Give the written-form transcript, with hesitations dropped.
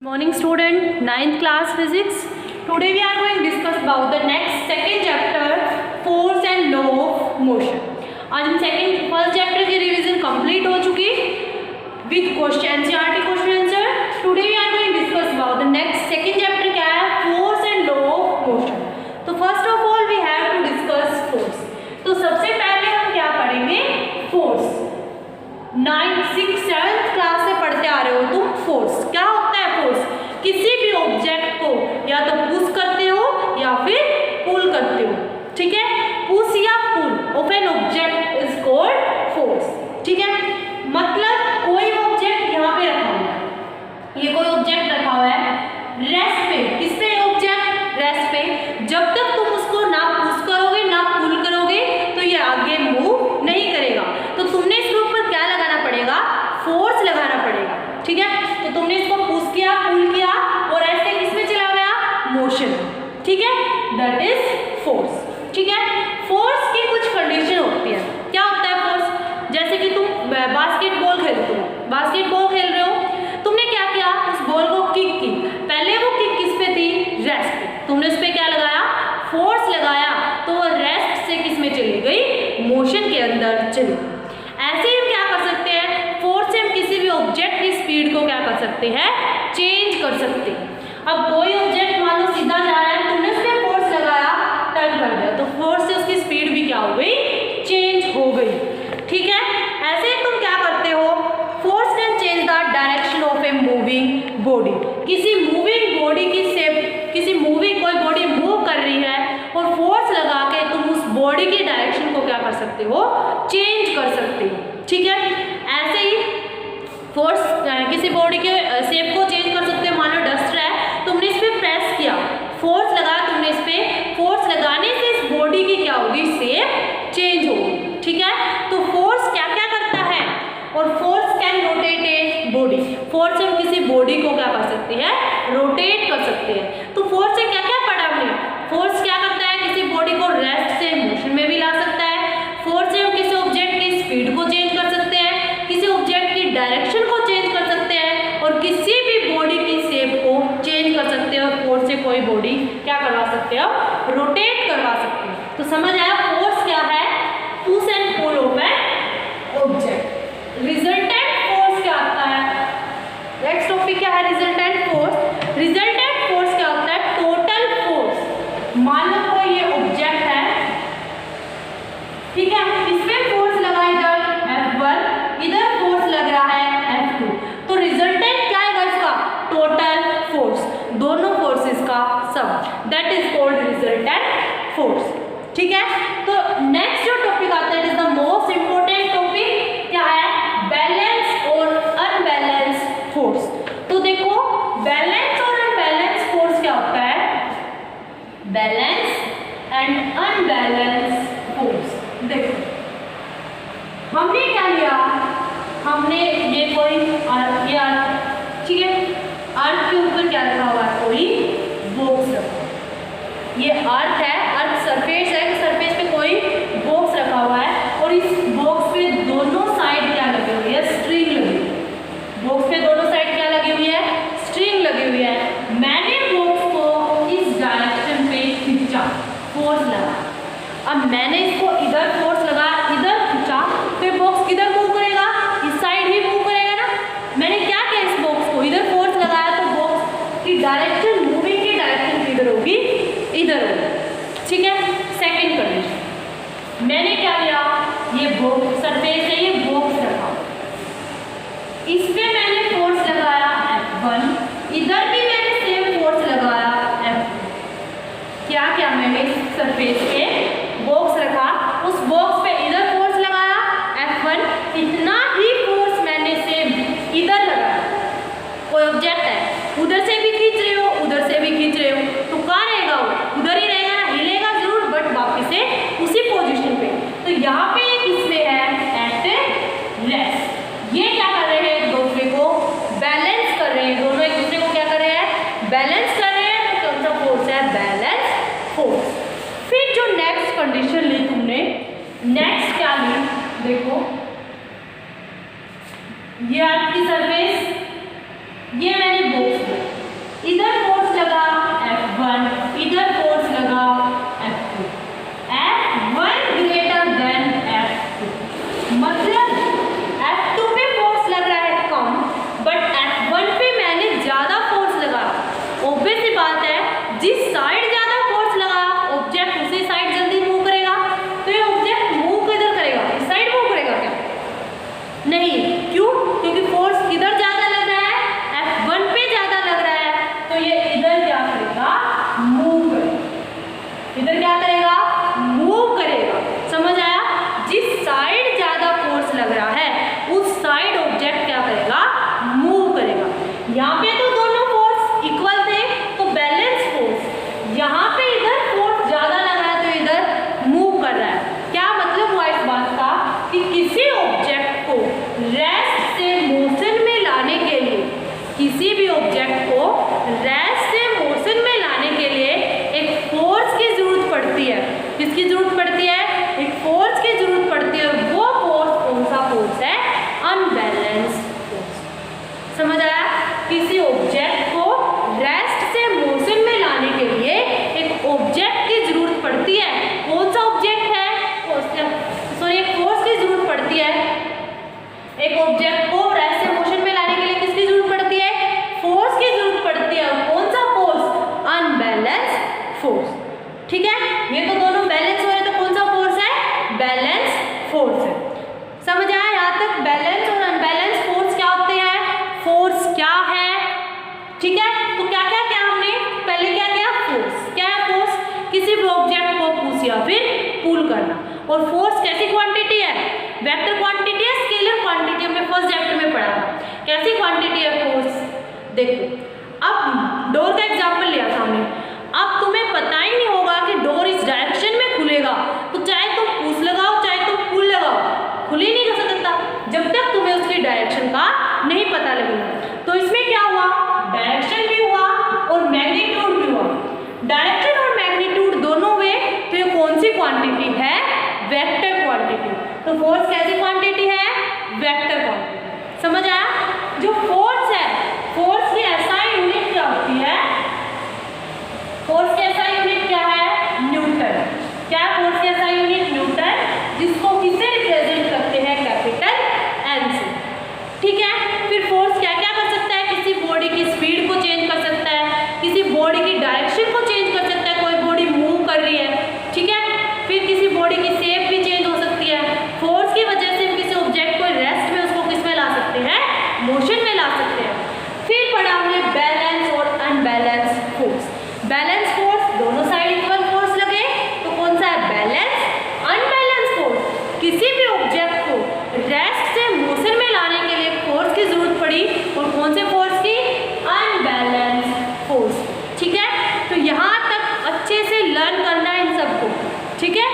Morning student, 9th class physics. Today we are going to discuss about the next second chapter, force and law of motion. आज हम first chapter की revision complete हो चुकी with question NCERT question answer. Today we are going discuss about the next second chapter क्या है, force and law of motion. तो first of all we have to discuss force. तो सबसे पहले हम क्या पढ़ेंगे, force. 9th 6th 7th class से पढ़ते आ रहे हो तुम. फोर्स क्या होता है? फोर्स किसी भी ऑब्जेक्ट को या तो पुश करते हो या फिर पुल करते हो. ठीक है, पुश या pull of an object is called force. ठीक है, मतलब कोई ऑब्जेक्ट यहाँ पे रखा हुआ है, ये कोई ऑब्जेक्ट रखा हुआ है रेस्ट पे. किस पे ऑब्जेक्ट? रेस्ट पे. जब तक तुम उसको ना पुश करोगे ना पुल करोगे तो ये आगे मूव नहीं करेगा. तो तुमने इसके ऊपर क्या लगाना पड़ेगा? फोर्स लगाना पड़ेगा. ठीक है, तो तुमने इसको पुश किया, पुल किया और ऐसे किसमें चला गया? मोशन. ठीक है, दैट इज फोर्स. ठीक है, फोर्स की कुछ कंडीशन होती है. क्या होता है फोर्स? जैसे कि तुम बास्केटबॉल खेलते हो, बास्केटबॉल खेल रहे हो, तुमने क्या किया? उस बॉल को किक की. पहले वो किक किस पे थी? रेस्ट पे. तुमने उस पे क्या लगाया? फोर्स लगाया, तो वो रेस्ट से किस में चली गई? मोशन के अंदर चली. ऐसे ही हम क्या कर सकते हैं, फोर्स से हम किसी भी ऑब्जेक्ट की स्पीड को क्या कर सकते हैं? चेंज कर सकते हैं. अब कोई ऑब्जेक्ट मान लो सीधा जा रहा है, तुमने उस पर फोर्स लगाया, टर्न कर दिया, तो फोर्स से उसकी स्पीड भी क्या हो गई? चेंज हो गई. ठीक है, ऐसे ही तुम क्या करते हो, force can change the direction of a moving body. किसी मूविंग बॉडी की शेप, किसी मूविंग कोई बॉडी मूव कर रही है और फोर्स लगा के तुम उस बॉडी की डायरेक्शन को क्या कर सकते हो? चेंज कर सकते हो. ठीक है, ऐसे ही फोर्स किसी बॉडी के शेप को चेंज कर सकते हो. मानो डस्टर है, तुमने इस पर प्रेस किया, फोर्स लगाया तुमने इस पर, फोर्स लगाने से इस बॉडी की क्या होगी? शेप चेंज होगी. ठीक है, तो फोर्स क्या क्या करता है? और force can rotate a body. Force से हम किसी बॉडी को क्या कर सकते हैं? रोटेट कर सकते हैं. तो फोर्स से क्या क्या पढ़ा हमने? फोर्स क्या करता है? किसी बॉडी को रेस्ट से मोशन में भी ला सकता है. फोर्स से हम किसी ऑब्जेक्ट की स्पीड को चेंज कर सकते हैं, किसी ऑब्जेक्ट की डायरेक्शन को चेंज कर सकते हैं और किसी भी बॉडी की शेप को चेंज कर सकते हैं. और फोर्स से कोई बॉडी क्या करवा सकते हो? रोटेट करवा सकते हैं. तो समझ आया फोर्स क्या है? Push and pull of an object. Resultant force क्या होता है? नेक्स्ट टॉपिक क्या है? Resultant force. रिजल्टेंट फोर्स क्या होता है? Total force. मान लो कोई ये ऑब्जेक्ट है, ठीक है, इसमें फोर्स लगा इधर F1, इधर फोर्स लग रहा है F2. तो रिजल्टेंट क्या है इसका? टोटल फोर्स, दोनों फोर्सेस का sum. That is called resultant force. ठीक है, तो नेक्स्ट जो टॉपिक आता है, it is the most important topic. क्या है? बैलेंस और अनबैलेंस फोर्स. तो देखो, बैलेंस और अनबैलेंस फोर्स क्या होता है? Balance and unbalance force. देखो, हमने क्या लिया? हमने ये कोई अर्थ, ये अर्थ, ठीक है, अर्थ के ऊपर क्या रखा हुआ है? कोई बॉक्स रखा. ये अर्थ है, अर्थ सरफेस है, सरफेस पे कोई बॉक्स रखा हुआ है और इस बॉक्स पे दोनों साइड क्या लगी हुई है? स्ट्रिंग लगी हुई है. बॉक्स पे दोनों साइड क्या लगी हुई है? स्ट्रिंग लगी हुई है. मैंने बॉक्स को इस डायरेक्शन पे खींचा, फोर्स लगा. अब मैंने इसको इधर फोर्स लगा, इधर खींचा, तो बॉक्स किधर मूव करेगा? इस साइड ही मूव करेगा ना. मैंने क्या किया? इस बॉक्स को इधर फोर्स लगाया, तो बॉक्स की डायरेक्शन, मूविंग की डायरेक्शन किधर होगी? इधर होगी. ठीक है, सेकंड कंडीशन, मैंने क्या किया? ये बॉक्स सरफेस है, ये बॉक्स रखा, इस पे मैंने फोर्स लगाया F1, इधर भी मैंने सेम फोर्स लगाया F2. क्या क्या? मैंने इस सरफेस पे बॉक्स रखा, उस बॉक्स पे इधर फोर्स लगाया F1, इतना ही फोर्स मैंने सेम इधर लगाया. कोई ऑब्जेक्ट है, उधर से भी खींच रहे हो, उधर से भी खींच रहे हो, तो कहाँ रहेगा? वो उधर ही रहेगा ना. हिलेगा जरूर बट वापस से उसी पोजीशन पे. तो यहाँ पे ये किसमें है? At rest. ये क्या कर रहे हैं? एक दूसरे को बैलेंस कर रहे हैं. दोनों एक दूसरे को क्या कर रहे हैं? बैलेंस कर रहे हैं. तो कौन सा फोर्स है? Balance force. फिर जो नेक्स्ट कंडीशन ली तुमने, नेक्स्ट क्या ली? देखो, ये आपकी सरफेस, ये मैंने बॉक्स ऑब्जेक्ट को रेस्ट से मोशन में लाने के लिए एक ऑब्जेक्ट की जरूरत पड़ती है। कौन सा ऑब्जेक्ट है? सॉरी, एक फोर्स की जरूरत पड़ती है। एक ऑब्जेक्ट को रेस्ट से मोशन में लाने के लिए किसकी जरूरत पड़ती है? फोर्स की जरूरत पड़ती है। कौन सा फोर्स? Unbalance force. ठीक है, ये तो दोनों बैलेंस हो रहे, तो कौन सा फोर्स है? बैलेंस फोर्स है। समझ आया यहाँ तक? बैलेंस और अनबैलेंस फोर्स क्या होते हैं, फोर्स क्या है। ठीक है, तो क्या क्या किया हमने? पहले क्या किया? फोर्स। क्या है फोर्स? किसी भी ऑब्जेक्ट को पुश या फिर पुल करना। और फोर्स कैसी क्वांटिटी है? वेक्टर क्वांटिटी है, स्केलर क्वांटिटी। हमने फर्स्ट चैप्टर में पढ़ा था। कैसी क्वांटिटी है फोर्स? देखो, अब डोर का एग्जाम्पल लिया था हमने। अब तुम्हें पता ही नहीं होगा कि डोर इस डायरेक्शन में खुलेगा, तो चाहे तुम पुश लगाओ चाहे तुम पुल लगाओ, खुल ही नहीं कर सकता जब तक तुम्हें उसकी डायरेक्शन का नहीं पता लगेगा। तो इसमें क्या हुआ? डायरेक्शन भी हुआ और मैग्नीट्यूड भी हुआ। डायरेक्शन और मैग्नीट्यूड दोनों हुए, तो ये कौन सी क्वांटिटी है? Vector quantity. तो फोर्स कैसी क्वांटिटी है? Vector quantity. समझ आया? जो फोर्स है, फोर्स की एसआई यूनिट क्या होती है? फोर्स की एसआई यूनिट क्या है? न्यूटन। क्या है फोर्स की एसआई यूनिट? न्यूटन, जिसको किससे रिप्रेजेंट करते हैं? कैपिटल एन से। ठीक है, फिर फोर्स क्या क्या कर सकता है? किसी बॉडी की स्पीड को चेंज कर सकता है, किसी बॉडी की डायरेक्शन को चेंज कर सकता है। कोई बॉडी मूव कर रही है, ठीक है, फिर किसी बॉडी की शेप भी चेंज हो सकती है। फोर्स की वजह से किसी ऑब्जेक्ट को रेस्ट में उसको किस में ला सकते हैं? मोशन में ला सकते हैं। फिर पढ़ा हमने बैलेंस और अनबैलेंस फोर्स। बैलेंस फोर्स, दोनों साइड इक्वल फोर्स लगे, तो कौन सा है? बैलेंस। अनबैलेंस फोर्स, किसी भी ऑब्जेक्ट को रेस्ट से मोशन में लाने के लिए फोर्स की जरूरत पड़ी, और कौन से फोर्स की? Unbalance force. ठीक है, तो यहाँ तक अच्छे से लर्न करना है इन सबको। ठीक है,